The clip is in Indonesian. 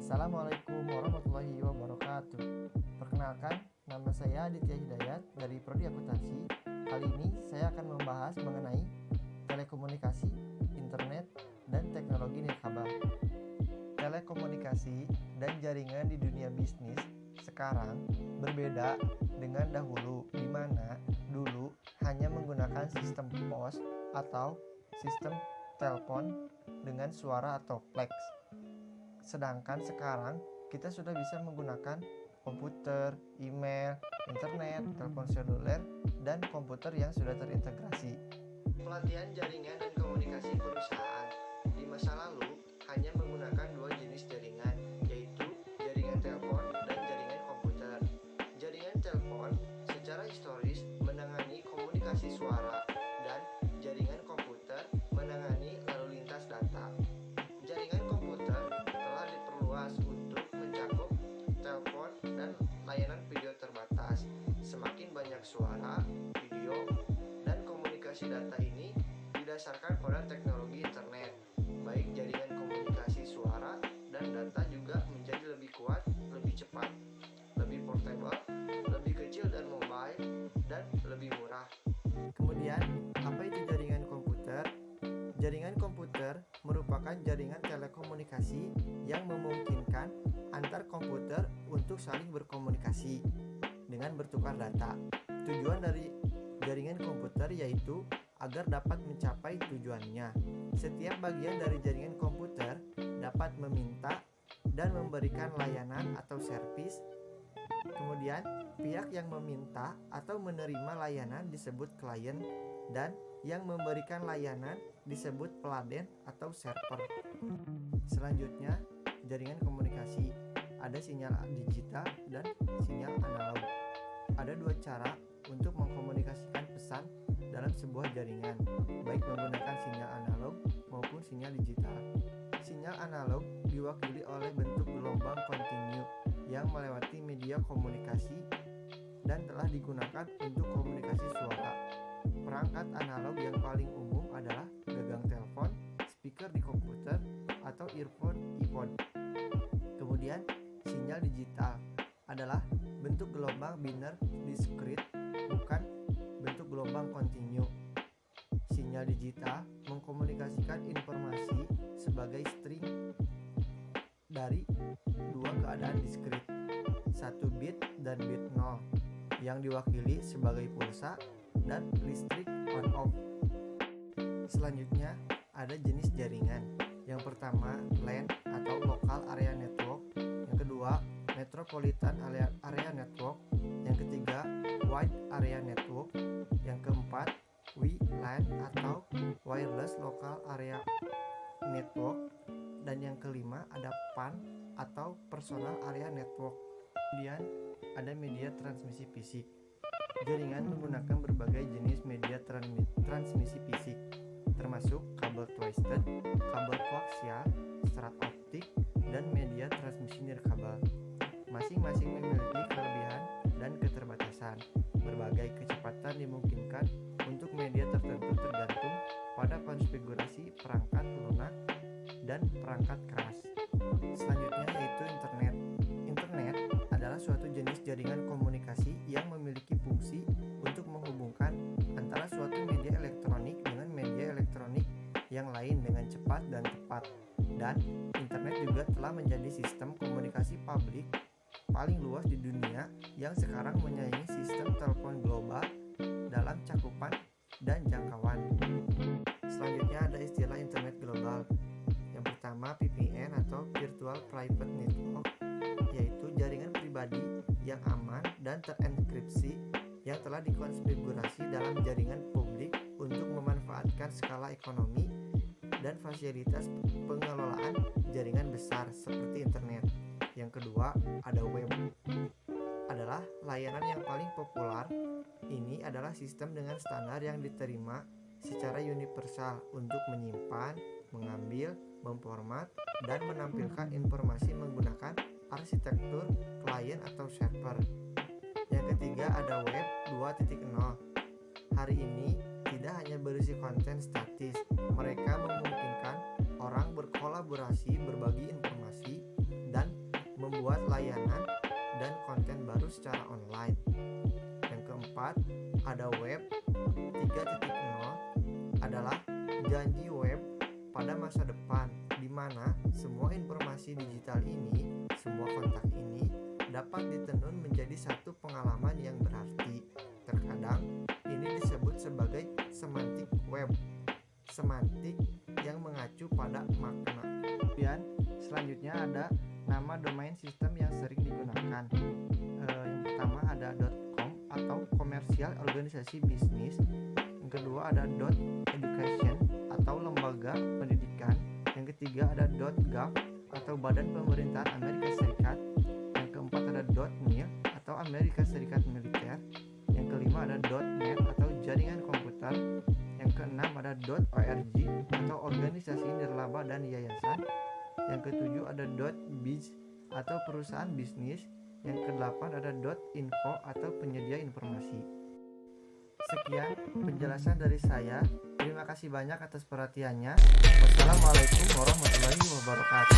Assalamualaikum warahmatullahi wabarakatuh. Perkenalkan, nama saya Aditya Hidayat dari Prodi Akuntansi. Kali ini saya akan membahas mengenai telekomunikasi, internet, dan teknologi nirkabel. Telekomunikasi dan jaringan di dunia bisnis sekarang berbeda dengan dahulu, di mana dulu hanya menggunakan sistem pos atau sistem telepon dengan suara atau fax. Sedangkan sekarang kita sudah bisa menggunakan komputer, email, internet, telepon seluler, dan komputer yang sudah terintegrasi. Pelatihan jaringan dan komunikasi perusahaan di masa lalu hanya menggunakan dua jenis jaringan, yaitu jaringan telepon dan jaringan komputer. Jaringan telepon secara historis menangani komunikasi suara dan jaringan komputer menangani lalu lintas data. Jaringan komputer telah diperluas untuk mencakup telepon dan layanan video terbatas. Semakin banyak suara, video, dan komunikasi data ini didasarkan pada teknologi internet. Baik jaringan komunikasi suara dan data juga menjadi lebih kuat, lebih cepat, lebih portable, lebih kecil dan mobile, dan lebih murah. Kemudian, apa itu jaringan komputer? Jaringan komputer merupakan jaringan telekomunikasi yang memungkinkan antar komputer untuk saling berkomunikasi dengan bertukar data. Tujuan dari jaringan komputer yaitu agar dapat mencapai tujuannya. Setiap bagian dari jaringan komputer dapat meminta dan memberikan layanan atau servis. Kemudian, pihak yang meminta atau menerima layanan disebut klien dan yang memberikan layanan disebut peladen atau server. Selanjutnya, jaringan komunikasi. Ada sinyal digital dan sinyal analog. Ada dua cara untuk mengkomunikasikan pesan dalam sebuah jaringan, baik menggunakan sinyal analog maupun sinyal digital. Sinyal analog diwakili oleh bentuk gelombang kontinu yang melewati media komunikasi dan telah digunakan untuk komunikasi suara. Perangkat analog yang paling umum adalah gagang telepon, speaker di komputer, atau earphone iPod. Kemudian, sinyal digital adalah bentuk gelombang biner discrete, bukan bentuk gelombang kontinu. Sinyal digital mengkomunikasikan informasi sebagai string dari dua keadaan diskrit, 1 bit dan bit 0, yang diwakili sebagai pulsa dan listrik on-off. Selanjutnya, ada jenis jaringan. Yang pertama, LAN atau Local Area Network. Yang kedua, Metropolitan Area Network. Yang ketiga, Wide Area Network. Yang keempat, WLAN atau Wireless Local Area Network. Dan yang kelima, ada PAN atau Personal Area Network. Kemudian, ada media transmisi fisik. Jaringan menggunakan berbagai jenis media transmisi fisik, termasuk kabel twisted, kabel koaksial, serat optik, dan media transmisi nirkabel. Masing-masing memiliki kelebihan dan keterbatasan. Berbagai kecepatan dimungkinkan untuk media tertentu tergantung pada konfigurasi perangkat lunak dan perangkat keras. Selanjutnya yaitu internet. Internet adalah suatu jenis jaringan komunikasi yang memiliki fungsi untuk menghubungkan antara suatu media elektronik dengan media elektronik yang lain dengan cepat dan tepat. Dan internet juga telah menjadi sistem komunikasi publik paling luas di dunia yang sekarang menyaingi sistem telepon global dalam cakupan dan jangkauan. Selanjutnya ada istilah internet global. Yang pertama, VPN atau Virtual Private Network, yaitu jaringan pribadi yang aman dan terenkripsi yang telah dikonfigurasi dalam jaringan publik untuk memanfaatkan skala ekonomi dan fasilitas pengelolaan jaringan besar seperti internet. Yang kedua, ada web. Adalah layanan yang paling populer. Ini adalah sistem dengan standar yang diterima secara universal untuk menyimpan, mengambil, memformat, dan menampilkan informasi menggunakan arsitektur klien atau server. Yang ketiga, ada web 2.0. Hari ini tidak hanya berisi konten statis, mereka memungkinkan orang berkolaborasi, berbagi informasi, dan layanan dan konten baru secara online. Yang keempat, ada web 3.0 adalah janji web pada masa depan, di mana semua informasi digital ini, semua kontak ini dapat ditenun menjadi satu pengalaman yang berarti. Terkadang ini disebut sebagai semantik web, semantik yang mengacu pada makna. Kemudian selanjutnya ada nama domain sistem yang sering digunakan. Yang pertama ada .com atau komersial organisasi bisnis. Yang kedua ada .education atau lembaga pendidikan. Yang ketiga ada .gov atau badan pemerintahan Amerika Serikat. Yang keempat ada .mil atau Amerika Serikat Militer. Yang kelima ada .net atau jaringan komputer. Yang keenam ada .org atau organisasi nirlaba dan yayasan. Yang ketujuh ada .biz atau perusahaan bisnis. Yang kedelapan ada .info atau penyedia informasi. Sekian penjelasan dari saya. Terima kasih banyak atas perhatiannya. Wassalamualaikum warahmatullahi wabarakatuh.